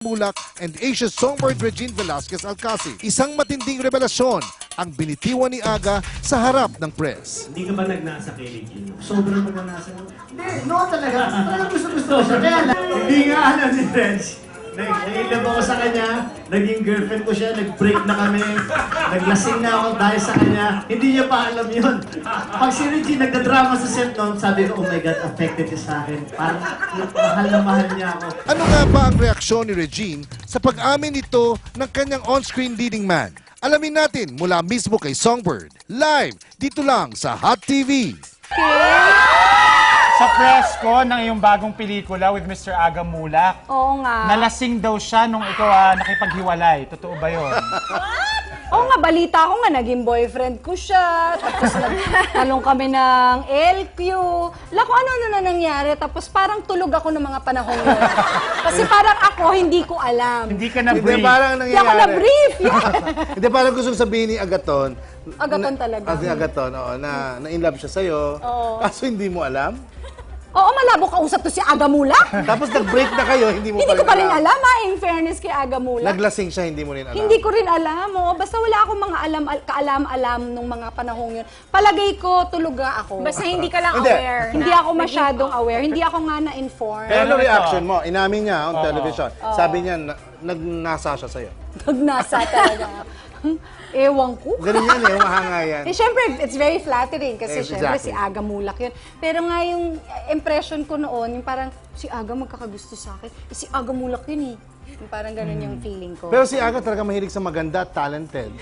Mulak and Asia's songbird Regine Velasquez Alcacid. Isang matinding revelasyon ang binitiwan ni Aga sa harap ng press. Hindi ka ba nagnasa kay Regine? Sobrang pagnanasa mo. Hindi, no talaga. Talagang gusto ko siya. Kaya lang. Hindi nga alam ni Reg. Nailab ako sa kanya, naging girlfriend ko siya, nag-break na kami, naglasing na ako dahil sa kanya. Hindi niya pa alam yun. Pag si Regine nagdadrama sa set noon, sabi ko, oh my God, affected siya sa akin. Parang mahal na mahal niya ako. Ano nga ba ang reaksyon ni Regine sa pag-amin nito ng kanyang on-screen leading man? Alamin natin mula mismo kay Songbird. Live dito lang sa Hot TV. Sa press ko ng iyong bagong pelikula with Mr. Aga Mulak, Oo nga. nalasing daw siya nung ikaw nakipaghiwalay. Totoo ba yun? Oo nga, balita ko nga, naging boyfriend ko siya. Tapos nagtalong kami ng LQ. Lako, ano na nangyari. Tapos parang tulog ako ng mga panahon yun. Kasi parang ako, hindi ko alam. Hindi ka Hindi, na-brief. parang Hindi ako na-brief. Hindi, parang gusto sabihin ni Agaton. Agaton talaga. Si Agaton, oo, na-in love siya sa'yo. Oo. Kaso hindi mo alam. Oo, malabo kausap to si Aga Mulak. Tapos nag-break na kayo, hindi mo Hindi ko pa rin alam, in fairness kay Aga Mulak. Naglasing siya, hindi mo rin alam. Hindi ko rin alam, oh. Basta wala akong mga kaalam-alam nung mga panahong yun. Palagay ko, tuluga ako. Basta hindi ka lang Hindi. aware. Hindi ako masyadong aware. Hindi ako nga na-inform. Pero ano Pero ito. reaction mo? Inamin niya on Oo. television. Sabi niya, nagnasa siya sa'yo. Nagnasa talaga. Ewan ko. Ganun yan eh, umahanga yan. Eh, syempre, it's very flattering kasi Yes, syempre exactly. si Aga Mulak yun. Pero nga yung impression ko noon, yung parang si Aga magkakagusto sa akin. Eh, si Aga Mulak yun eh. Yung parang ganun yung feeling ko. Pero si Aga talaga mahilig sa maganda at talented.